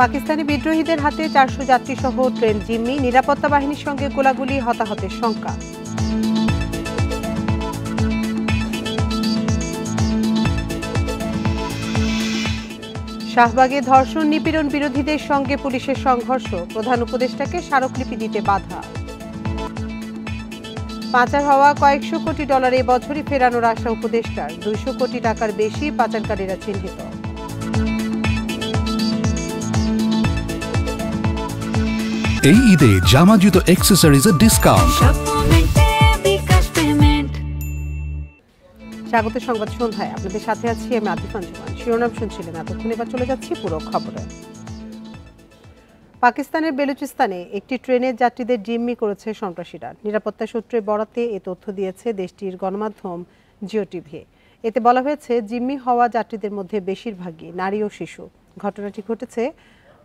পাকিস্তানি বিদ্রোহীদের হাতে 400 যাত্রীসহ ট্রেন জিম্মি, নিরাপত্তা বাহিনীর সঙ্গে গোলাগুলি, হতাহতের শঙ্কা। শাহবাগে ধর্ষণ নিপীড়ন বিরোধীদের সঙ্গে পুলিশের সংঘর্ষ, প্রধান উপদেষ্টাকে স্মারকলিপি দিতে বাধা। পাচার হওয়া কয়েকশো কোটি ডলার এবছরই ফেরানোর আশা উপদেষ্টার, 200 কোটি টাকার বেশি পাচারকারীরা চিহ্নিত। এই ঈদে জামা জুতো অ্যাক্সেসরিজের ডিসকাউন্ট। স্বাগত সংবাদ সন্ধ্যায়, আপনাদের সাথে আছি আমি আতিফ আঞ্জুমান। শিরোনাম শুনছিলেন এতক্ষণ, এবার চলে যাচ্ছি পুরো খবরে। পাকিস্তানের বেলুচিস্তানে একটি ট্রেনের যাত্রীদের জিম্মি করেছে সন্ত্রাসীরা। নিরাপত্তা সূত্রে বরাতে এ তথ্য দিয়েছে দেশটির গণমাধ্যম জিও টিভি। এতে বলা হয়েছে, জিম্মি হওয়া যাত্রীদের মধ্যে বেশিরভাগই নারী ও শিশু। ঘটনাটি ঘটেছে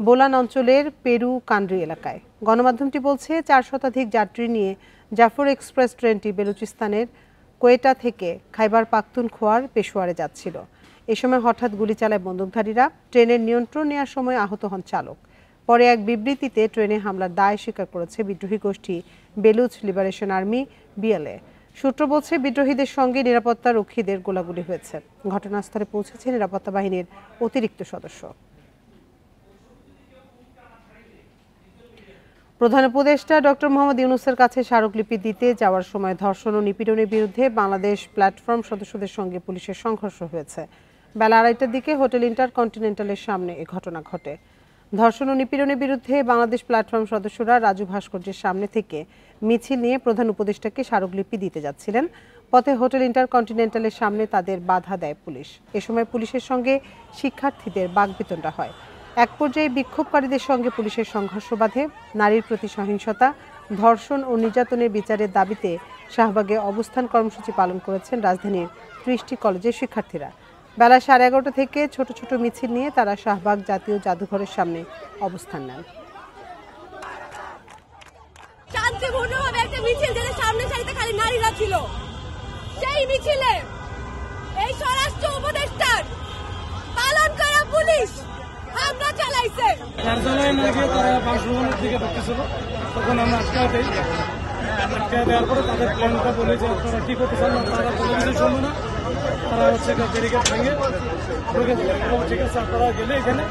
বোলান অঞ্চলের পেরু কান্ড্রি এলাকায়। গণমাধ্যমটি বলছে, 4 শতাধিক যাত্রী নিয়ে জাফর এক্সপ্রেস ট্রেনটি বেলুচিস্তানের কোয়েটা থেকে খাইবার পাখতুনখোয়ার পেশোয়ারে যাচ্ছিল। এ সময় হঠাৎ গুলি চালায় বন্দুকধারীরা। ট্রেনের নিয়ন্ত্রণ নেওয়ার সময় আহত হন চালক। পরে এক বিবৃতিতে ট্রেনে হামলার দায় স্বীকার করেছে বিদ্রোহী গোষ্ঠী বেলুচ লিবারেশন আর্মি বিএলএ। সূত্র বলছে, বিদ্রোহীদের সঙ্গে নিরাপত্তা রক্ষীদের গোলাগুলি হয়েছে। ঘটনাস্থলে পৌঁছেছে নিরাপত্তা বাহিনীর অতিরিক্ত সদস্য। প্রধান উপদেষ্টা ডক্টর মোহাম্মদ ইউনূসের কাছে স্মারকলিপি দিতে যাওয়ার সময় ধর্ষণ ও নিপীড়নের বিরুদ্ধে বাংলাদেশ প্ল্যাটফর্ম সদস্যদের সঙ্গে পুলিশের সংঘর্ষ হয়েছে। বেলা 2:30টার দিকে হোটেল ইন্টারকন্টিনেন্টালের সামনে এ ঘটনা ঘটে। ধর্ষণ ও নিপীড়নের বিরুদ্ধে বাংলাদেশ প্ল্যাটফর্ম সদস্যরা রাজু ভাস্কর্যের সামনে থেকে মিছিল নিয়ে প্রধান উপদেষ্টাকে স্মারকলিপি দিতে যাচ্ছিলেন। পথে হোটেল ইন্টারকন্টিনেন্টালের সামনে তাদের বাধা দেয় পুলিশ। এ সময় পুলিশের সঙ্গে শিক্ষার্থীদের বাকবিতণ্ডা হয়। এক পর্যায়ে বিক্ষোভকারীদের সঙ্গে পুলিশের সংঘর্ষ বাধে। নারীর প্রতি সহিংসতা, ধর্ষণ ও নির্যাতনের বিচারের দাবিতে শাহবাগে অবস্থান কর্মসূচি পালন করেছেন রাজধানীর 30টি কলেজের শিক্ষার্থীরা। বেলা 11:30 থেকে ছোট ছোট মিছিল নিয়ে তারা শাহবাগ জাতীয় জাদুঘরের সামনে অবস্থান নেন। শান্তিপূর্ণভাবে একটা মিছিল, যেটা সামনে সারিতে খালি নারীরা ছিল, সেই মিছিলে এই স্বরাষ্ট্র উপদেষ্টার পালন করা পুলিশ হামলা চালাইছে। কার্যালয়ের মাঝে তারা বাসভবনের দিকে ঢুকতেছিল, তখন আমরা আটকে দেওয়ার পরে তাদের প্ল্যানটা বলে যে আপনারা কি করতে চান, তারা কোনো কিছু শুনবে না। তারা হচ্ছে ব্যারিকেড ভেঙে ঢুকে যাবে। ঠিক আছে, আপনারা গেলে এখানে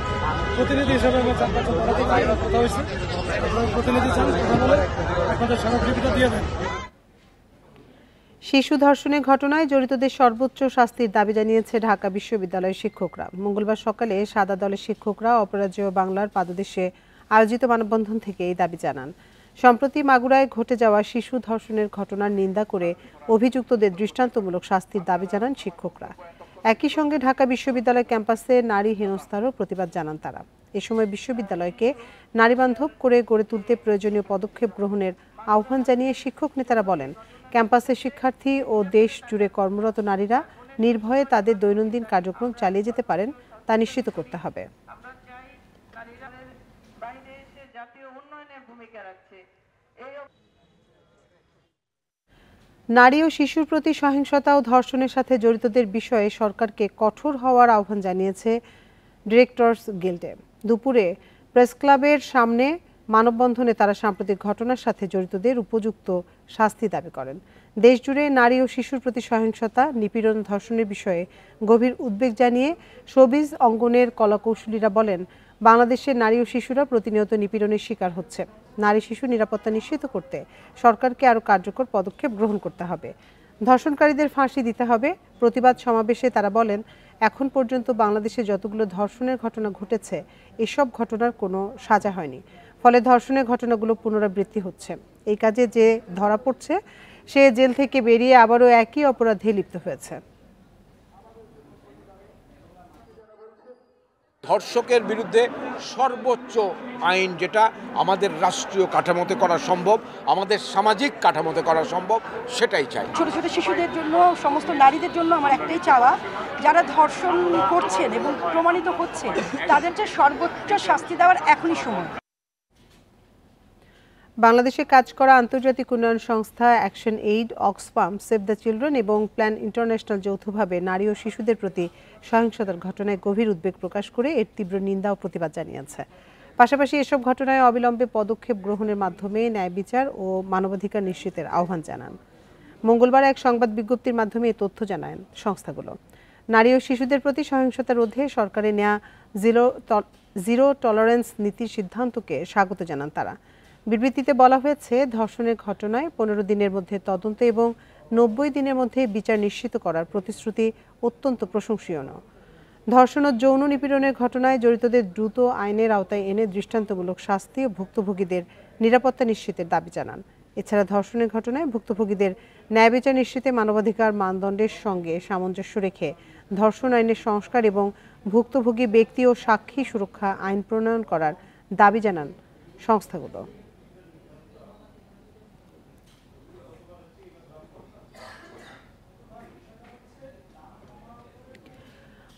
প্রতিনিধি হিসেবে আমার 4-5 জন কথা হয়েছে, আপনারা প্রতিনিধি চান, কথা বলে আপনাদের স্মারকলিপিটা দিয়ে দেন। শিশু ধর্ষণের ঘটনায় জড়িতদের সর্বোচ্চ শাস্তির দাবি জানিয়েছে ঢাকা বিশ্ববিদ্যালয়ের শিক্ষকরা। মঙ্গলবার সকালে সাদা দলের শিক্ষকরা অপরাজেয় বাংলার পাদদেশে আয়োজিত মানববন্ধন থেকে এই দাবি জানান। সম্প্রতি মাগুরায় ঘটে যাওয়া শিশু ধর্ষণের ঘটনার নিন্দা করে অভিযুক্তদের দৃষ্টান্তমূলক শাস্তির দাবি জানান শিক্ষকরা। একই সঙ্গে ঢাকা বিশ্ববিদ্যালয় ক্যাম্পাসে নারী হেনস্থারও প্রতিবাদ জানান তারা। এ সময় বিশ্ববিদ্যালয়কে নারীবান্ধব করে গড়ে তুলতে প্রয়োজনীয় পদক্ষেপ গ্রহণের আহ্বান জানিয়ে শিক্ষক নেতারা বলেন, ক্যাম্পাসের শিক্ষার্থী ও দেশ জুড়ে কর্মরত নারীরা নির্ভয়ে তাদের দৈনন্দিন কার্যক্রম চালিয়ে যেতে পারেন তা নিশ্চিত করতে হবে। নারী ও শিশুর প্রতি সহিংসতা ও ধর্ষণের সাথে জড়িতদের বিষয়ে সরকারকে কঠোর হওয়ার আহ্বান জানিয়েছে ডিরেক্টরস গিল্ডে। দুপুরে প্রেস ক্লাবের সামনে মানববন্ধনে তারা সাম্প্রতিক ঘটনার সাথে জড়িতদের উপযুক্ত শাস্তি দাবি করেন। দেশজুড়ে নারী ও শিশুর প্রতি সহিংসতা, নিপীড়ন, ধর্ষণের বিষয়ে গভীর উদ্বেগ জানিয়ে শোবিজ অঙ্গনের কলাকৌশলীরা বলেন, বাংলাদেশের নারী ও শিশুরা প্রতিনিয়ত নিপীড়নের শিকার হচ্ছে। নারী শিশু নিরাপত্তা নিশ্চিত করতে সরকারকে আরও কার্যকর পদক্ষেপ গ্রহণ করতে হবে। ধর্ষণকারীদের ফাঁসি দিতে হবে। প্রতিবাদ সমাবেশে তারা বলেন, এখন পর্যন্ত বাংলাদেশে যতগুলো ধর্ষণের ঘটনা ঘটেছে, এসব ঘটনার কোনো সাজা হয়নি। ফলে ধর্ষণের ঘটনাগুলো পুনরাবৃত্তি হচ্ছে। এই কাজে যে ধরা পড়ছে সে জেল থেকে বেরিয়ে আবারও একই অপরাধে লিপ্ত হয়েছে। ধর্ষকের বিরুদ্ধে সর্বোচ্চ আইন যেটা আমাদের রাষ্ট্রীয় কাঠামোতে করা সম্ভব, আমাদের সামাজিক কাঠামোতে করা সম্ভব, সেটাই চাই। ছোট ছোট শিশুদের জন্য, সমস্ত নারীদের জন্য আমার একটাই চাওয়া, যারা ধর্ষণ করছেন এবং প্রমাণিত হচ্ছে তাদেরকে সর্বোচ্চ শাস্তি দেওয়ার এখনই সময়। বাংলাদেশে কাজ করা আন্তর্জাতিক উন্নয়ন সংস্থা action aid, Oxfam, save the children এবং প্ল্যান ইন্টারন্যাশনাল যৌথভাবে নারী ও শিশুদের প্রতি সহিংসতার ঘটনায় গভীর উদ্বেগ প্রকাশ করে এর তীব্র নিন্দা ও প্রতিবাদ জানিয়েছে। পাশাপাশি এসব ঘটনায় অবিলম্বে পদক্ষেপ গ্রহণের মাধ্যমে ন্যায় বিচার ও মানবাধিকার নিশ্চিতের আহ্বান জানান। মঙ্গলবার এক সংবাদ বিজ্ঞপ্তির মাধ্যমে এ তথ্য জানায় সংস্থাগুলো। নারী ও শিশুদের প্রতি সহিংসতা রোধে সরকারের নেয়া জিরো টলারেন্স নীতির সিদ্ধান্তকে স্বাগত জানান তারা। বিবৃতিতে বলা হয়েছে, ধর্ষণের ঘটনায় 15 দিনের মধ্যে তদন্ত এবং 90 দিনের মধ্যে বিচার নিশ্চিত করার প্রতিশ্রুতি অত্যন্ত প্রশংসনীয়। ধর্ষণ ও যৌন নিপীড়নের ঘটনায় জড়িতদের দ্রুত আইনের আওতায় এনে দৃষ্টান্তমূলক শাস্তি ও ভুক্তভোগীদের নিরাপত্তা নিশ্চিতের দাবি জানান। এছাড়া ধর্ষণের ঘটনায় ভুক্তভোগীদের ন্যায় বিচার নিশ্চিতে মানবাধিকার মানদণ্ডের সঙ্গে সামঞ্জস্য রেখে ধর্ষণ আইনের সংস্কার এবং ভুক্তভোগী ব্যক্তি ও সাক্ষী সুরক্ষা আইন প্রণয়ন করার দাবি জানান সংস্থাগুলো।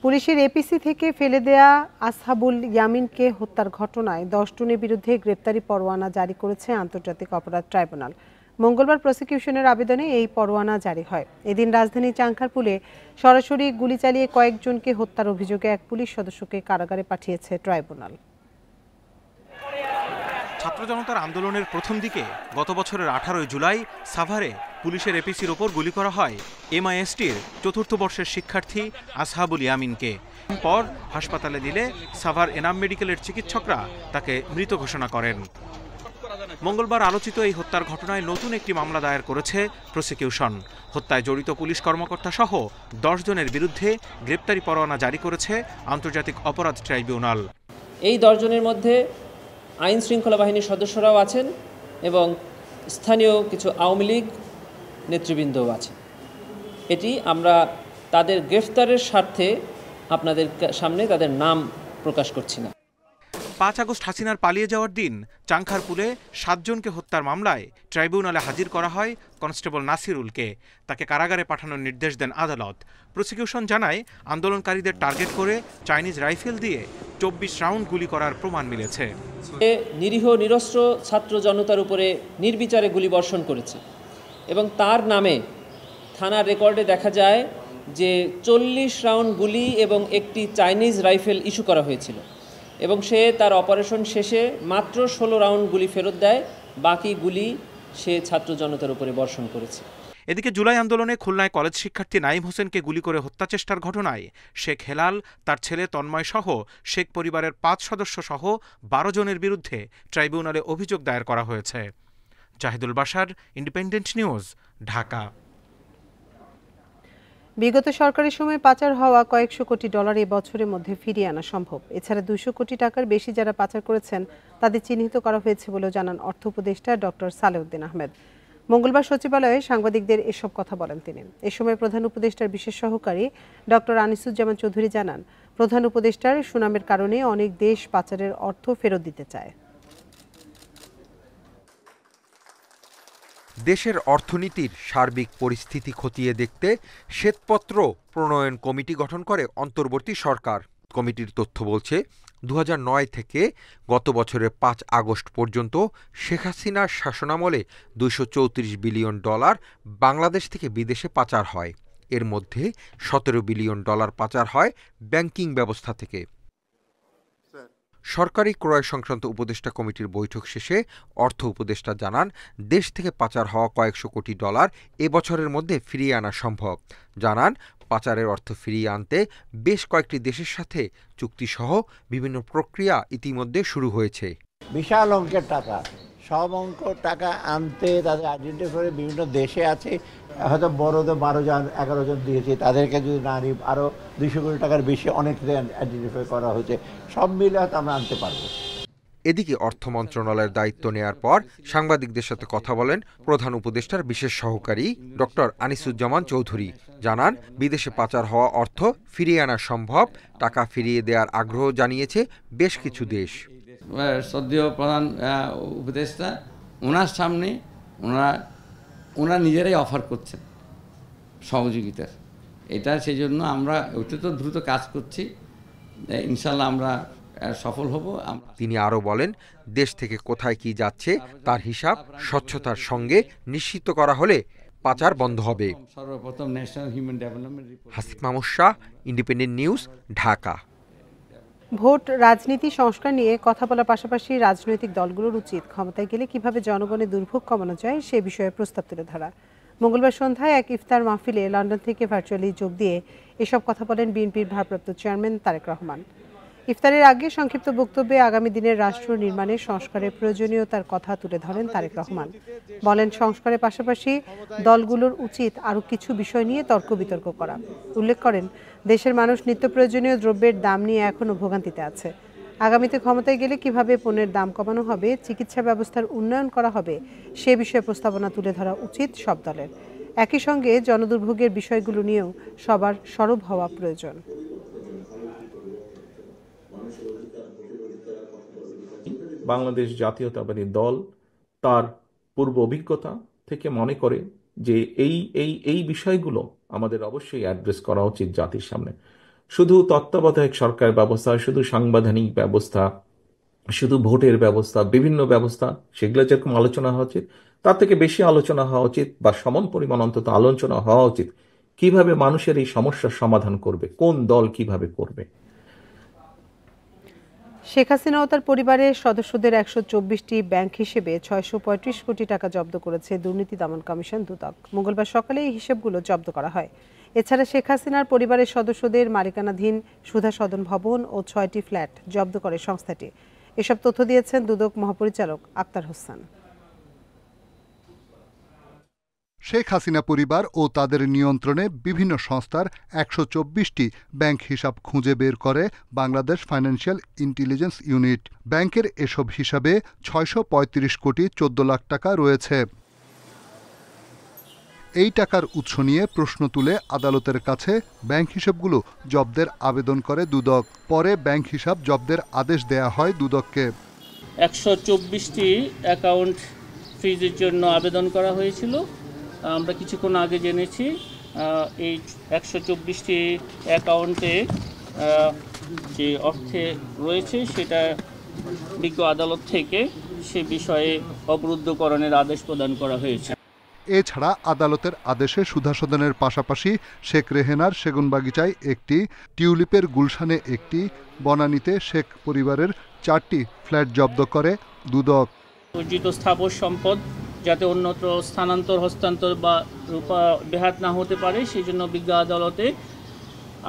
পুলিশের এপিসি থেকে ফেলে দেয়া আসহাবুল ইয়ামিনকে হত্যার ঘটনায় 10 জনের বিরুদ্ধে গ্রেপ্তারি পরোয়ানা জারি করেছে আন্তর্জাতিক অপরাধ ট্রাইব্যুনাল। মঙ্গলবার প্রসিকিউশনের আবেদনে এই পরোয়ানা জারি হয়। এদিন রাজধানীর চাংখারপুলে সরাসরি গুলি চালিয়ে কয়েকজনকে হত্যার অভিযোগে এক পুলিশ সদস্যকে কারাগারে পাঠিয়েছে ট্রাইব্যুনাল। ছাত্র জনতার আন্দোলনের প্রথম দিকে গত বছরের 18 জুলাই সাভারে পুলিশের এপিসির ওপর গুলি করা হয় এমআইএসটির 4র্থ বর্ষের শিক্ষার্থী আসহাবুল ইয়ামিনকে। পর হাসপাতালে দিলে সাভার এনাম মেডিকেলের চিকিৎসকরা তাকে মৃত ঘোষণা করেন। মঙ্গলবার আলোচিত এই হত্যার ঘটনায় নতুন একটি মামলা দায়ের করেছে প্রসিকিউশন। হত্যায় জড়িত পুলিশ কর্মকর্তা সহ 10 জনের বিরুদ্ধে গ্রেপ্তারি পরোয়ানা জারি করেছে আন্তর্জাতিক অপরাধ ট্রাইব্যুনাল। এই 10 জনের মধ্যে আইন শৃঙ্খলা বাহিনীর সদস্যরাও আছেন এবং স্থানীয় কিছু আওয়ামী লীগ নেতৃবৃন্দও আছে। এটি আমরা তাদের গ্রেফতারের স্বার্থে আপনাদের সামনে তাদের নাম প্রকাশ করছি না। 5 আগস্ট হাসিনার পালিয়ে যাওয়ার দিন চাংখারপুলে 7 জনকে হত্যার মামলায় ট্রাইব্যুনালে হাজির করা হয় কনস্টেবল নাসিরুলকে। তাকে কারাগারে পাঠানোর নির্দেশ দেন আদালত। প্রসিকিউশন জানায়, আন্দোলনকারীদের টার্গেট করে চাইনিজ রাইফেল দিয়ে 24 রাউন্ড গুলি করার প্রমাণ মিলেছে। নিরীহ নিরস্ত্র ছাত্র জনতার উপরে নির্বিচারে গুলিবর্ষণ করেছে এবং তার নামে থানার রেকর্ডে দেখা যায় যে 40 রাউন্ড গুলি এবং একটি চাইনিজ রাইফেল ইস্যু করা হয়েছিল এবং সে তার অপারেশন শেষে মাত্র 16 রাউন্ড গুলি ফেরত দেয়। বাকি গুলি সে ছাত্র জনতার উপরে বর্ষণ করেছে। এদিকে জুলাই আন্দোলনে খুলনায় কলেজ শিক্ষার্থী নাঈম হোসেনকে গুলি করে হত্যা চেষ্টার ঘটনায় শেখ হেলাল, তার ছেলে তন্ময় সহ শেখ পরিবারের 5 সদস্য সহ 12 জনের বিরুদ্ধে ট্রাইব্যুনালে অভিযোগ দায়ের করা হয়েছে। Zahidul Bashar, independent news, Dhaka. বিগত সরকারি সময়ে পাচার হওয়া কয়েকশো কোটি ডলার এ বছরের মধ্যে ফিরিয়ে আনা সম্ভব। এছাড়া 200 কোটি টাকার বেশি যারা পাচার করেছেন তাদের চিহ্নিত করা হয়েছে বলেও জানান অর্থ উপদেষ্টা ডক্টর সালেউদ্দিন আহমেদ। মঙ্গলবার সচিবালয়ে সাংবাদিকদের এসব কথা বলেন তিনি। এ সময় প্রধান উপদেষ্টার বিশেষ সহকারী ডক্টর আনিসুজ্জামান চৌধুরী জানান, প্রধান উপদেষ্টার সুনামের কারণে অনেক দেশ পাচারের অর্থ ফেরত দিতে চায়। দেশের অর্থনীতির সার্বিক পরিস্থিতি খতিয়ে দেখতে শ্বেতপত্র প্রণয়ন কমিটি গঠন করে অন্তর্বর্তী সরকার। কমিটির তথ্য বলছে, 2009 থেকে গত বছরের 5 আগস্ট পর্যন্ত শেখ হাসিনার শাসনামলে $234 বিলিয়ন বাংলাদেশ থেকে বিদেশে পাচার হয়। এর মধ্যে $17 বিলিয়ন পাচার হয় ব্যাংকিং ব্যবস্থা থেকে। সরকারি ক্রয় সংক্রান্ত উপদেষ্টা কমিটির বৈঠক শেষে অর্থ উপদেষ্টা জানান, দেশ থেকে পাচার হওয়া কয়েকশো কোটি ডলার এবছরের মধ্যে ফিরিয়ে আনা সম্ভব। জানান, পাচারের অর্থ ফিরিয়ে আনতে বেশ কয়েকটি দেশের সাথে চুক্তিসহ বিভিন্ন প্রক্রিয়া ইতিমধ্যে শুরু হয়েছে। বিশাল অঙ্কের টাকা, সব অঙ্ক টাকা আনতে তাদের আইডেন্টিফাই করে বিভিন্ন দেশে আছে, হয়তো বড়দের 12 জন 11 জন দিয়েছে, তাদেরকে যদি না নিই আরও 200 কোটি টাকার বেশি অনেকদের আইডেন্টিফাই করা হয়েছে। সব মিলে হয়তো আমরা আনতে পারবো। এদিকে অর্থ মন্ত্রণালয়ের দায়িত্ব নেয়ার পর সাংবাদিকদের সাথে কথা বলেন প্রধান উপদেষ্টার বিশেষ সহকারী ডক্টর আনিসুজ্জামান চৌধুরী। জানান, বিদেশে পাচার হওয়া অর্থ ফিরিয়ে আনা সম্ভব। টাকা ফিরিয়ে দেওয়ার আগ্রহ জানিয়েছে বেশ কিছু দেশ। শ্রদ্ধেয় প্রধান উপদেষ্টা ওনার সামনে ওনারা নিজেরাই অফার করছেন সহযোগিতার। এটা সেই জন্য আমরা অত্যন্ত দ্রুত কাজ করছি। ইনশাল্লাহ আমরা সফল হব। তিনি আরও বলেন, দেশ থেকে কোথায় কি যাচ্ছে তার হিসাব স্বচ্ছতার সঙ্গে নিশ্চিত করা হলে পাচার বন্ধ হবে। সর্বপ্রথম national human development report. Hasif Mahmud Shah, independent news, Dhaka. Vote রাজনীতি সংস্কার নিয়ে কথা বলার পাশাপাশি রাজনৈতিক দলগুলোর উচিত ক্ষমতায় গেলে কিভাবে জনগণের দুর্ভোগ কমানো যায় সে বিষয়ে প্রস্তাব তুলে ধরা। মঙ্গলবার সন্ধ্যায় এক ইফতার মাহফিলে লন্ডন থেকে ভার্চুয়ালি যোগ দিয়ে এসব কথা বলেন বিএনপির ভারপ্রাপ্ত চেয়ারম্যান তারেক রহমান। ইফতারের আগে সংক্ষিপ্ত বক্তব্যে আগামী দিনের রাষ্ট্র নির্মাণে সংস্কারের প্রয়োজনীয়তার কথা তুলে ধরেন তারেক রহমান। বলেন, সংস্কারের পাশাপাশি দলগুলোর উচিত আরও কিছু বিষয় নিয়ে তর্ক বিতর্ক করা। উল্লেখ করেন, দেশের মানুষ নিত্য প্রয়োজনীয় দ্রব্যের দাম নিয়ে এখনও ভোগান্তিতে আছে। আগামীতে ক্ষমতায় গেলে কিভাবে পণ্যের দাম কমানো হবে, চিকিৎসা ব্যবস্থার উন্নয়ন করা হবে সে বিষয়ে প্রস্তাবনা তুলে ধরা উচিত সব দলের। একই সঙ্গে জনদুর্ভোগের বিষয়গুলো নিয়েও সবার সরব হওয়া প্রয়োজন। বাংলাদেশ জাতীয়তাবাদী দল তার পূর্ব অভিজ্ঞতা থেকে মনে করে যে এই বিষয়গুলো আমাদের অবশ্যই অ্যাড্রেস করা উচিত জাতির সামনে। শুধু তত্ত্বাবধায়ক সরকার ব্যবস্থা, শুধু সাংবিধানিক ব্যবস্থা, শুধু ভোটের ব্যবস্থা, বিভিন্ন ব্যবস্থা, সেগুলো যেরকম আলোচনা হওয়া উচিত, তার থেকে বেশি আলোচনা হওয়া উচিত বা সমান পরিমাণ অন্তত আলোচনা হওয়া উচিত কিভাবে মানুষের এই সমস্যার সমাধান করবে, কোন দল কিভাবে করবে। শেখ হাসিনা ও তার পরিবারের সদস্যদের ১২৪টি ব্যাংক হিসেবে ৬৩৫ কোটি টাকা জব্দ করেছে দুর্নীতি দমন কমিশন দুদক। মঙ্গলবার সকালে এই হিসেবগুলো জব্দ করা হয়। এছাড়া শেখ হাসিনার পরিবারের সদস্যদের মালিকানাধীন সুধা সদন ভবন ও ৬টি ফ্ল্যাট জব্দ করে সংস্থাটি। এসব তথ্য দিয়েছেন দুদক মহাপরিচালক আক্তার হোসেন। শেখ হাসিনা পরিবার ও তাদের নিয়ন্ত্রণে বিভিন্ন সংস্থার ১২৪টি ব্যাংক হিসাব খুঁজে বের করে বাংলাদেশ ফাইন্যান্সিয়াল ইন্টেলিজেন্স ইউনিট। ব্যাংকের এসব হিসাবে ৬৩৫ কোটি ১৪ লাখ টাকা রয়েছে। এই টাকার উৎস নিয়ে প্রশ্ন তুলে আদালতের কাছে ব্যাংক হিসাবগুলো জব্দের আবেদন করে দুদক। পরে ব্যাংক হিসাব জব্দের আদেশ দেয়া হয় দুদককে। ১২৪টি অ্যাকাউন্ট ফ্রিজের জন্য আবেদন করা হয়েছিল। আমরা কিছুক্ষণ আগে জেনেছি এই ১২৪টি অ্যাকাউন্টে যে অর্থে রয়েছে সেটা বিজ্ঞ আদালত থেকে সে বিষয়ে অবরুদ্ধকরণের আদেশ প্রদান করা হয়েছে। এছাড়া আদালতের আদেশে সুধা সদনের পাশাপাশি শেখ রেহেনার সেগুনবাগিচায় একটি, টিউলিপের গুলশানে একটি, বনানীতে শেখ পরিবারের 4টি ফ্ল্যাট জব্দ করে দুদক। অর্জিত স্থাবর সম্পদ যাতে অন্যত্র স্থানান্তর, হস্তান্তর বা রূপা ব্যাহত না হতে পারে সেই জন্য বিজ্ঞ আদালতে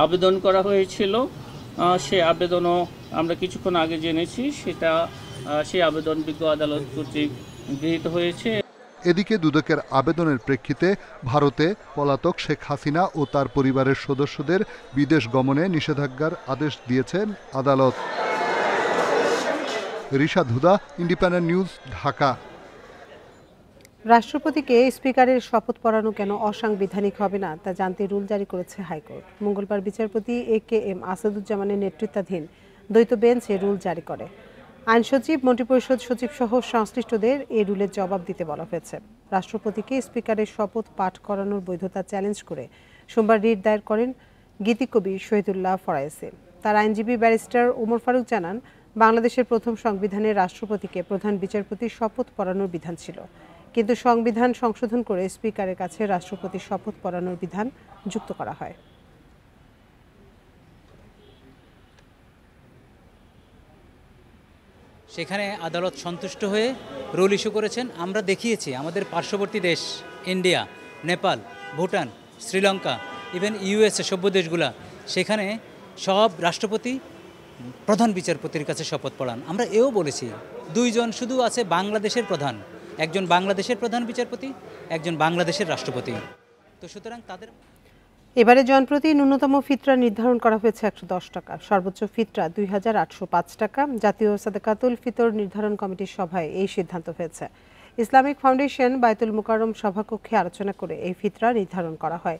আবেদন করা হয়েছিল। সে আবেদনও আমরা কিছুক্ষণ আগে জেনেছি, সেই আবেদন বিজ্ঞ আদালত কর্তৃক গৃহীত হয়েছে। এদিকে দুদকের আবেদনের প্রেক্ষিতে ভারতে পলাতক শেখ হাসিনা ও তার পরিবারের সদস্যদের বিদেশ গমনে নিষেধাজ্ঞার আদেশ দিয়েছেন আদালত। রিশাদ হুদা, ইন্ডিপেন্ডেন্ট নিউজ, ঢাকা। রাষ্ট্রপতিকে স্পিকারের শপথ পড়ানো কেন অসাংবিধানিক হবে না তা জানতে রুল জারি করেছে হাইকোর্ট। মঙ্গলবার বিচারপতি AKM আসাদুজ্জামানের নেতৃত্বাধীন দ্বৈত বেঞ্চ এ রুল জারি করে। আইন সচিব, মন্ত্রিপরিষদ সচিব সহ সংশ্লিষ্টদের এই রুলের জবাব দিতে বলা হয়েছে। রাষ্ট্রপতিকে স্পিকারের শপথ পাঠ করানোর বৈধতা চ্যালেঞ্জ করে সোমবার রিট দায়ের করেন গীতিকবি শহীদুল্লাহ ফরায়েসি। তার আইনজীবী ব্যারিস্টার ওমর ফারুক জানান, বাংলাদেশের প্রথম সংবিধানে রাষ্ট্রপতিকে প্রধান বিচারপতির শপথ পড়ানোর বিধান ছিল, কিন্তু সংবিধান সংশোধন করে স্পিকারের কাছে রাষ্ট্রপতির শপথ পড়ানোর বিধান যুক্ত করা হয়। সেখানে আদালত সন্তুষ্ট হয়ে রুল ইস্যু করেছেন। আমরা দেখিয়েছি আমাদের পার্শ্ববর্তী দেশ India, Nepal, Bhutan, Sri Lanka, even USA সভ্য দেশগুলা, সেখানে সব রাষ্ট্রপতি প্রধান বিচারপতির কাছে শপথ পড়ান। আমরা এও বলেছি 2 জন শুধু আছে বাংলাদেশের প্রধান, একজন বাংলাদেশের প্রধান বিচারপতি, একজন বাংলাদেশের রাষ্ট্রপতি। তো সুতরাং তাদের এবারে জনপ্রতি ন্যূনতম ফিতরা নির্ধারণ করা হয়েছে 110 টাকা, সর্বোচ্চ ফিতরা 2805 টাকা। জাতীয় সাদাকাতুল ফিতর নির্ধারণ কমিটির সভায় এই সিদ্ধান্ত হয়েছে। ইসলামিক ফাউন্ডেশন বায়তুল মুকাররম সভাকক্ষে আলোচনা করে এই ফিতরা নির্ধারণ করা হয়।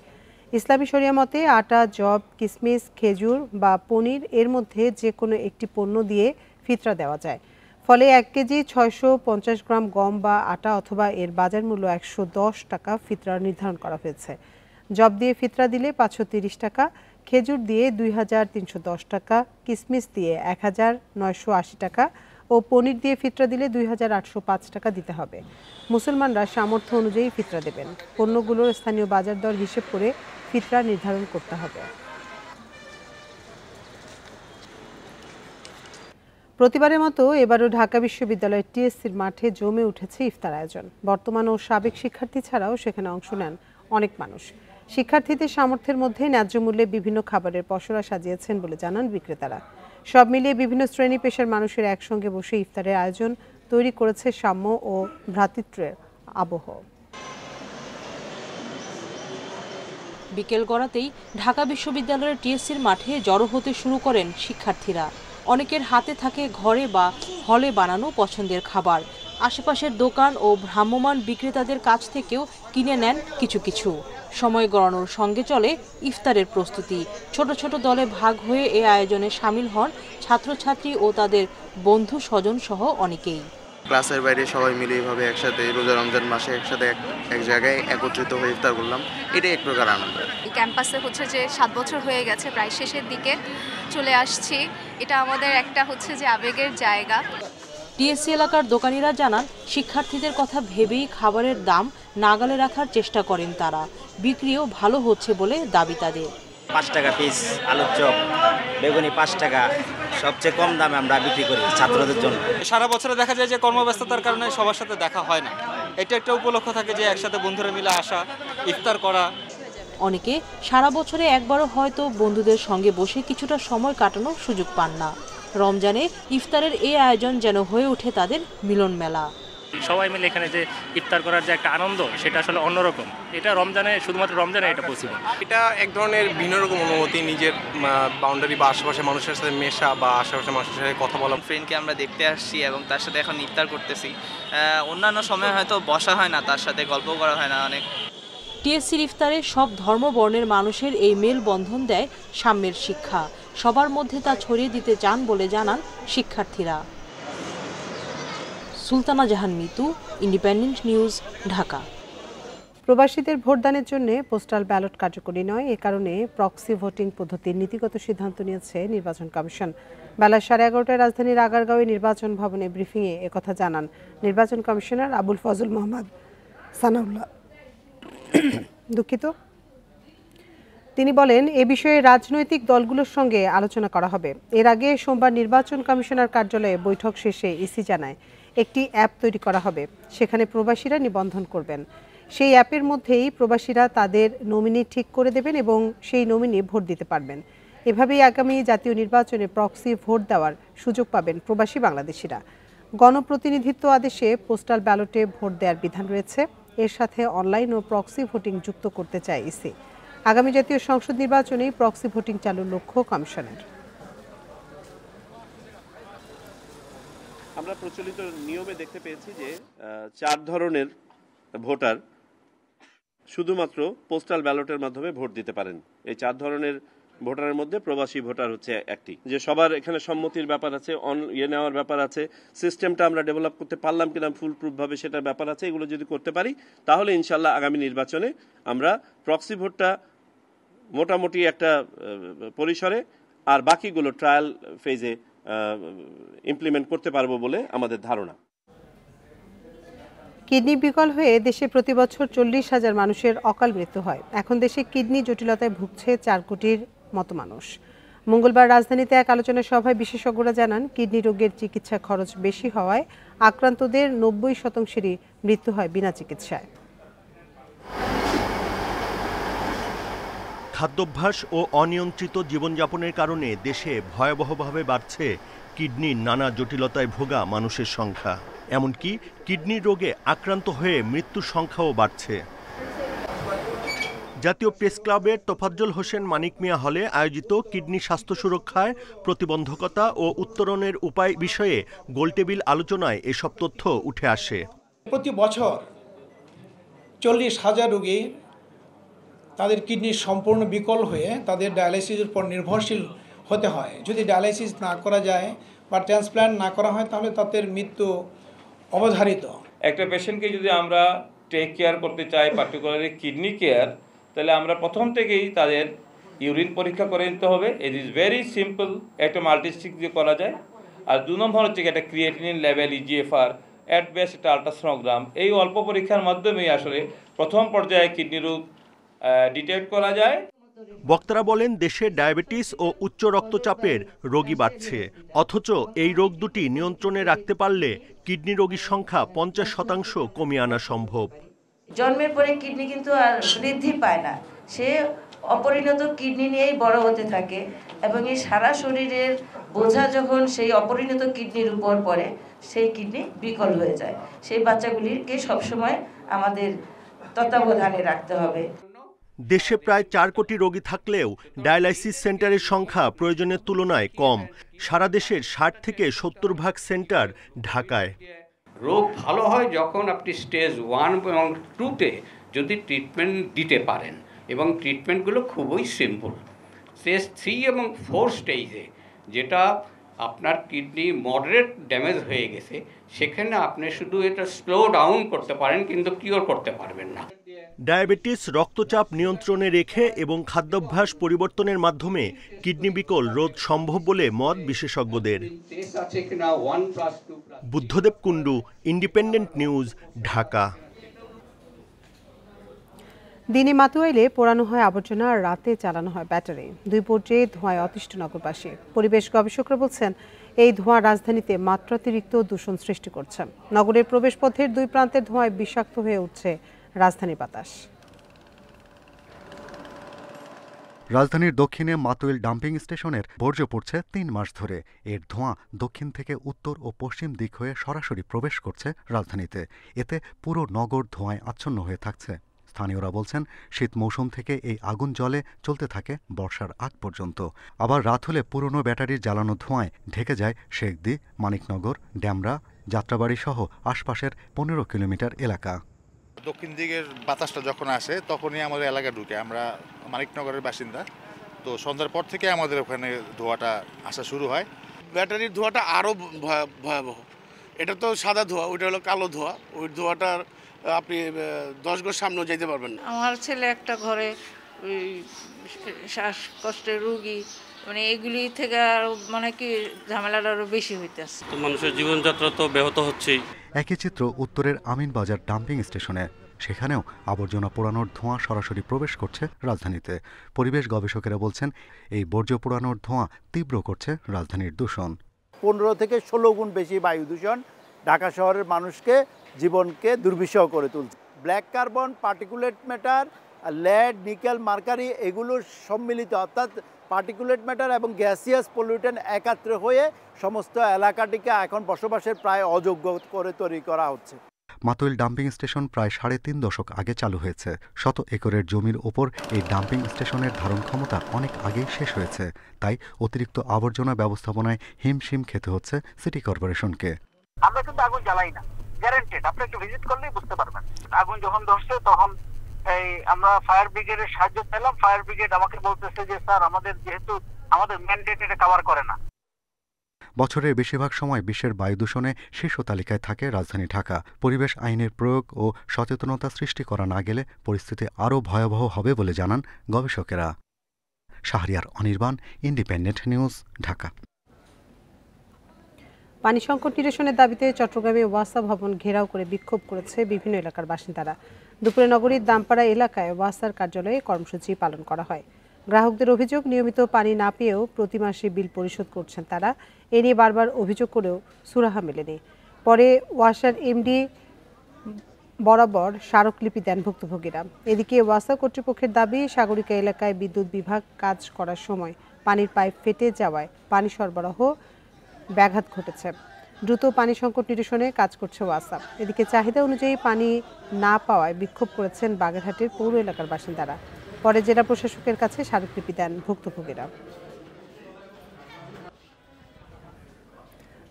ইসলামী শরিয়া মতে আটা, জব, কিশমিশ, খেজুর বা পনির এর মধ্যে যে কোনো একটি পণ্য দিয়ে ফিতরা দেওয়া যায়। ফলে 1 কেজি 650 গ্রাম গম বা আটা অথবা এর বাজার মূল্য 110 টাকা ফিতরা নির্ধারণ করা হয়েছে। জব দিয়ে ফিতরা দিলে 530 টাকা, খেজুর দিয়ে ২,৩১০ টাকা, কিসমিস দিয়ে ১,৯৮০ টাকা ও পনির দিয়ে ফিতরা দিলে ২,৮০৫ টাকা দিতে হবে। মুসলমানরা সামর্থ্য অনুযায়ী ফিতরা দেবেন। পণ্যগুলোর স্থানীয় বাজার দর হিসেব করে ফিতরা নির্ধারণ করতে হবে। প্রতিবারের মতো এবারও ঢাকা বিশ্ববিদ্যালয়ের টিএসসির মাঠে জমে উঠেছে ইফতার আয়োজন। বর্তমান ও সাবেক শিক্ষার্থী ছাড়াও সেখানে অংশ নেন অনেক মানুষ। শিক্ষার্থীদের সামর্থ্যের মধ্যে ন্যায্য মূল্যে বিভিন্ন খাবারের পসরা সাজিয়েছেন বলে জানান বিক্রেতারা। সব মিলিয়ে বিভিন্ন শ্রেণী পেশার মানুষের একসঙ্গে বসে ইফতারের আয়োজন তৈরি করেছে সাম্য ও ভ্রাতৃত্বের আবহ। বিকেল গড়াতেই ঢাকা বিশ্ববিদ্যালয়ের টিএসসির মাঠে জড়ো হতে শুরু করেন শিক্ষার্থীরা। অনেকের হাতে থাকে ঘরে বা হলে বানানো পছন্দের খাবার। আশেপাশের দোকান ও ভ্রাম্যমাণ বিক্রেতাদের কাছ থেকেও কিনে নেন কিছু কিছু। সময় গড়ানোর সঙ্গে চলে ইফতারের প্রস্তুতি। ছোট ছোট দলে ভাগ হয়ে এ আয়োজনে শামিল হন ছাত্রছাত্রী ও তাদের বন্ধু স্বজন সহ অনেকেই। ক্লাসের বাইরে সবাই মিলে এইভাবে একসাথে রোজা রমজান মাসে একসাথে এক জায়গায় একত্রিত হয়ে ইফতার করলাম, এটাই এক প্রকার আনন্দ। ক্যাম্পাসে হচ্ছে যে 7 বছর হয়ে গেছে, প্রায় শেষের দিকে চলে আসছি। এটা আমাদের একটা হচ্ছে যে আবেগের জায়গা। টিএসসি এলাকার দোকানিরা জানান, শিক্ষার্থীদের কথা ভেবেই খাবারের দাম নাগালে রাখার চেষ্টা করেন তারা। বিক্রিও ভালো হচ্ছে বলে দাবি তাদের। 5 টাকা পিস আলুর চপ, বেগুনি 5 টাকা, সবচেয়ে কম দামে আমরা বিক্রি করি ছাত্রদের জন্য। সারা বছরে দেখা যায় যে কর্মব্যস্ততার কারণে সবার সাথে দেখা হয় না, এটা একটা উপলক্ষ থাকে যে একসাথে বন্ধুরা মিলে আসা, ইফতার করা। অনেকে সারা বছরে একবারও হয়তো বন্ধুদের সঙ্গে বসে কিছুটা সময় কাটানোর সুযোগ পান না। রমজানে ইফতারের এই আয়োজন যেন হয়ে ওঠে তাদের মিলন মেলা। সবাই মিলে এখানে যে ইফতার করার যে একটা আনন্দ, সেটা আসলে অন্যরকম। এটা রমজানে, শুধুমাত্র রমজানে এটা পসিবল। এটা এক ধরনের ভিন্ন রকম অনুভূতি, নিজের বাউন্ডারি বা আশেপাশের মানুষের সাথে মেশা বা আশেপাশের মানুষের সাথে কথা বলা। ফ্রেন্ডকে আমরা দেখতে আসছি এবং তার সাথে এখন ইফতার করতেছি। অন্যান্য সময় হয়তো বসা হয় না, তার সাথে গল্প করা হয় না অনেক। টিএসসির ইফতারে সব ধর্ম বর্ণের মানুষের এই মেলবন্ধন দেয় সাম্যের শিক্ষা। সবার মধ্যে তা ছড়িয়ে দিতে চান বলে জানান শিক্ষার্থীরা। সুলতানা জাহান মিতু, ইন্ডিপেন্ডেন্ট নিউজ, ঢাকা। প্রবাসীদের ভোটদানের জন্য পোস্টাল ব্যালট কার্যকরী নয়, এ কারণে প্রক্সি ভোটিং পদ্ধতির নীতিগত সিদ্ধান্ত নিয়েছে নির্বাচন কমিশন। বেলা 11:30টায় রাজধানীর আগারগাঁওয়ে নির্বাচন ভবনে ব্রিফিংয়ে একথা জানান নির্বাচন কমিশনার আবুল ফজল মোহাম্মদ সানাউল্লাহ। দুঃখিত। তিনি বলেন, এ বিষয়ে রাজনৈতিক দলগুলোর সঙ্গে আলোচনা করা হবে। এর আগে সোমবার নির্বাচন কমিশনার কার্যালয়ে বৈঠক শেষে ইসি জানায় একটি অ্যাপ তৈরি করা হবে, সেখানে প্রবাসীরা নিবন্ধন করবেন। সেই অ্যাপের মধ্যেই প্রবাসীরা তাদের নমিনি ঠিক করে দেবেন এবং সেই নমিনি ভোট দিতে পারবেন। এভাবেই আগামী জাতীয় নির্বাচনে প্রক্সি ভোট দেওয়ার সুযোগ পাবেন প্রবাসী বাংলাদেশিরা। গণপ্রতিনিধিত্ব আদেশে পোস্টাল ব্যালটে ভোট দেওয়ার বিধান রয়েছে। এর সাথে অনলাইন ও প্রক্সি ভোটিং যুক্ত করতে চায় ইসি। আগামী জাতীয় সংসদ নির্বাচনে প্রক্সি ভোটিং চালুর লক্ষ্য কমিশনের। আমরা প্রচলিত নিয়মে দেখতে পেয়েছি যে 4 ধরনের ভোটার শুধুমাত্র পোস্টাল ব্যালটের মাধ্যমে ভোট দিতে পারেন। এই 4 ধরনের ভোটারের মধ্যে প্রবাসী ভোটার হচ্ছে একটি। যে সবার এখানে সম্মতির ব্যাপার আছে, নেওয়ার ব্যাপার আছে, সিস্টেমটা আমরা ডেভেলপ করতে পারলাম কিনা ফুল প্রুফ ভাবে সেটার ব্যাপার আছে। এগুলো যদি করতে পারি তাহলে ইনশাল্লাহ আগামী নির্বাচনে আমরা প্রক্সি ভোটটা মোটামুটি একটা পরিসরে আর বাকিগুলো ট্রায়াল ফেজে ইমপ্লিমেন্ট করতে পারবো বলে আমাদের ধারণা। কিডনি বিকল হয়ে দেশে প্রতি বছর 40,000 মানুষের অকাল মৃত্যু হয়। এখন দেশে কিডনি জটিলতায় ভুগছে 4 কোটির মতো মানুষ। মঙ্গলবার রাজধানীতে এক আলোচনা সভায় বিশেষজ্ঞরা জানান, কিডনি রোগের চিকিৎসা খরচ বেশি হওয়ায় আক্রান্তদের 90%-ই মৃত্যু হয় বিনা চিকিৎসায়। খাদ্যাভ্যাস ও অনিয়ন্ত্রিত জীবনযাপনের কারণে দেশে ভয়াবহভাবে বাড়ছে কিডনির নানা জটিলতায় ভোগা মানুষের সংখ্যা। এমনকি কিডনি রোগে আক্রান্ত হয়ে মৃত্যুর সংখ্যাও বাড়ছে। জাতীয় প্রেস ক্লাবের তোফাজ্জল হোসেন মানিক মিয়া হলে আয়োজিত কিডনি স্বাস্থ্য সুরক্ষায় প্রতিবন্ধকতা ও উত্তরণের উপায় বিষয়ে গোলটেবিল আলোচনায় এসব তথ্য উঠে আসে। প্রতি বছর 40,000 রোগী তাদের কিডনি সম্পূর্ণ বিকল হয়ে তাদের ডায়ালাইসিসের উপর নির্ভরশীল হতে হয়। যদি ডায়ালাইসিস না করা যায় বা ট্রান্সপ্ল্যান্ট না করা হয় তাহলে তাদের মৃত্যু অবধারিত। একটা পেশেন্টকে যদি আমরা টেক কেয়ার করতে চাই, পার্টিকুলারলি কিডনি কেয়ার, তাহলে আমরা প্রথম থেকেই তাদের ইউরিন পরীক্ষা করে নিতে হবে। ইট ইজ ভেরি সিম্পল, একটা মাল্টিস্টিক দিয়ে করা যায়। আর 2 নম্বর হচ্ছে একটা creatinine level, eGFR, at best একটা আলট্রাসোনোগ্রাম। এই অল্প পরীক্ষার মাধ্যমেই আসলে প্রথম পর্যায়ে কিডনি রোগ ডিটেক্ট করা যায়। বক্তারা বলেন, দেশে ডায়াবেটিস ও উচ্চ রক্তচাপের রোগী বাড়ছে, অথচ এই রোগ দুটি নিয়ন্ত্রণে রাখতে পারলে কিডনি রোগীর সংখ্যা 50% কমিয়ে আনা সম্ভব। জন্মের পরে কিডনি কিন্তু আর বৃদ্ধি পায় না, সে অপরিণত কিডনি নিয়েই বড় হতে থাকে এবং এই সারা শরীরের বোঝা যখন সেই অপরিণত কিডনির উপর পড়ে, সেই কিডনি বিকল হয়ে যায়। সেই বাচ্চাগুলিকে সবসময় আমাদের তত্ত্বাবধানে রাখতে হবে। দেশে প্রায় 4 কোটি রোগী থাকলেও ডায়ালাইসিস সেন্টারের সংখ্যা প্রয়োজনের তুলনায় কম। সারা দেশের 60 থেকে 70% সেন্টার ঢাকায়। রোগ ভালো হয় যখন আপনি স্টেজ 1 এবং 2-তে যদি ট্রিটমেন্ট দিতে পারেন, এবং ট্রিটমেন্টগুলো খুবই সিম্পল। স্টেজ 3 এবং 4 স্টেজে যেটা আপনার কিডনি মডারেট ড্যামেজ হয়ে গেছে, সেখানে আপনি শুধু এটা স্লো ডাউন করতে পারেন, কিন্তু কিওর করতে পারবেন না। ডায়াবেটিস রক্তচাপ নিয়ন্ত্রণে রেখে এবং খাদ্যাভ্যাস পরিবর্তনের মাধ্যমে কিডনি বিকল রোধ সম্ভব বলে মত বিশেষজ্ঞদের। Buddhadeb Kundu, independent news, Dhaka. দিনে মাতুয়াইলে পোড়ানো হয় আবর্জনা, আর রাতে চালানো হয় ব্যাটারি। 2 পর্যায়ে ধোঁয়ায় অতিষ্ঠ নগরবাসী। পরিবেশ গবেষকরা বলছেন, এই ধোঁয়া রাজধানীতে মাত্রাতিরিক্ত দূষণ সৃষ্টি করছে। নগরের প্রবেশপথের 2 প্রান্তের ধোঁয়ায় বিষাক্ত হয়ে উঠছে রাজধানীর বাতাস। রাজধানীর দক্ষিণে মাতুয়াইল ডাম্পিং স্টেশনের বর্জ্য পড়ছে 3 মাস ধরে। এর ধোঁয়া দক্ষিণ থেকে উত্তর ও পশ্চিম দিক হয়ে সরাসরি প্রবেশ করছে রাজধানীতে। এতে পুরো নগর ধোঁয়ায় আচ্ছন্ন হয়ে থাকছে। স্থানীয়রা বলছেন, শীত মৌসুম থেকে এই আগুন জ্বলে চলতে থাকে বর্ষার আগ পর্যন্ত। আবার রাত হলে পুরনো ব্যাটারির জ্বালানো ধোঁয়ায় ঢেকে যায় শেখদি, মানিকনগর, ড্যামরা, যাত্রাবাড়ি সহ আশপাশের 15 কিলোমিটার এলাকা। দক্ষিণ দিকের বাতাসটা যখন আসে তখনই আমাদের এলাকা ঢুকে। আমরা মানিকনগরের বাসিন্দা, তো সন্ধ্যার পর থেকে আমাদের ওখানে ধোঁয়াটা আসা শুরু হয়। ব্যাটারির ধোঁয়াটা আরও ভয়াবহ। এটা তো সাদা ধোঁয়া, ওইটা হলো কালো ধোঁয়া। ওই ধোঁয়াটার আপনি 10 গজ সামনেও যেতে পারবেন না। আমার ছেলে একটা ঘরে ওই শ্বাসকষ্টের রোগী, মানে এগুলি থেকে আরো মানে কি ঝামেলাটা আরো বেশি হইতেছে। তো মানুষের জীবনযাত্রা তো ব্যাহত হচ্ছেই। একই চিত্র উত্তরের আমিনবাজার ডাম্পিং স্টেশনে। সেখানেও আবর্জনা পোড়ানোর ধোঁয়া সরাসরি প্রবেশ করছে রাজধানীতে। পরিবেশ গবেষকেরা বলছেন, এই বর্জ্য পোড়ানোর ধোঁয়া তীব্র করছে রাজধানীর দূষণ। 15 থেকে 16 গুণ বেশি বায়ু দূষণ ঢাকা শহরের মানুষকে, জীবনকে দুর্বিষহ করে তুলছে। Black carbon, particulate matter, lead, nickel, mercury এগুলোর সম্মিলিত, অর্থাৎ পার্টিকুলেট ম্যাটার এবং গ্যাসিয়াস পলিউটেন্ট একাত্রে হয়ে সমস্ত এলাকাটিকে এখন বসবাসের প্রায় অযোগ্য করে তৈরি করা হচ্ছে। মাতুয়াইল ডাম্পিং স্টেশন প্রায় 3.5 দশক আগে চালু হয়েছে। শত একরের জমির ওপর এই ডাম্পিং স্টেশনের ধারণ ক্ষমতা অনেক আগেই শেষ হয়েছে। তাই অতিরিক্ত আবর্জনা ব্যবস্থাপনায় হিমশিম খেতে হচ্ছে সিটি কর্পোরেশনকে। আমরা কিন্তু আগুন জ্বালাই না, গ্যারান্টেড। আপনি একটু ভিজিট করলেই বুঝতে পারবেন। আগুন যখন ধরছে তখন আমরা ফায়ার ব্রিগেডের সাহায্য পেলাম। ফায়ার ব্রিগেড আমাকে বলতেছে যে স্যার, যেহেতু আমাদের ম্যান্ডেট এটা কভার করে না। বছরের বেশিরভাগ সময় বিশ্বের বায়ু দূষণে শীর্ষ তালিকায় থাকে রাজধানী ঢাকা। পরিবেশ আইনের প্রয়োগ ও সচেতনতা সৃষ্টি করা না গেলে পরিস্থিতি আরও ভয়াবহ হবে বলে জানান গবেষকেরা। Shahriar Anirban, Independent news, Dhaka. পানি সংকট নিরসনের দাবিতে চট্টগ্রামে ওয়াসা ভবন ঘেরাও করে বিক্ষোভ করেছে বিভিন্ন এলাকার বাসিন্দারা। দুপুরে নগরীর দামপাড়া এলাকায় ওয়াসার কার্যালয়ে কর্মসূচি পালন করা হয়। গ্রাহকদের অভিযোগ, নিয়মিত পানি না পেয়েও প্রতি মাসে বিল পরিশোধ করছেন তারা। এ নিয়ে বারবার অভিযোগ করেও সুরাহা মেলেনি। পরে ওয়াসার এমডি বরাবর স্মারকলিপি দেন ভুক্তভোগীরা। এদিকে ওয়াসা কর্তৃপক্ষের দাবি, সাগরিকা এলাকায় বিদ্যুৎ বিভাগ কাজ করার সময় পানির পাইপ ফেটে যাওয়ায় পানি সরবরাহ ব্যাঘাত ঘটেছে। দ্রুত পানি সংকট নিরসনে কাজ করছে ওয়াসা। এদিকে চাহিদা অনুযায়ী পানি না পাওয়ায় বিক্ষোভ করেছেন বাগেরহাটের পৌর এলাকার বাসিন্দারা। পরে জেলা প্রশাসকের কাছে স্মারকলিপি দেন ভুক্তভোগীরা।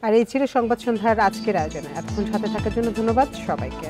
আর এই ছিল সংবাদ সন্ধ্যার আজকের আয়োজনে। এতক্ষণ সাথে থাকার জন্য ধন্যবাদ সবাইকে।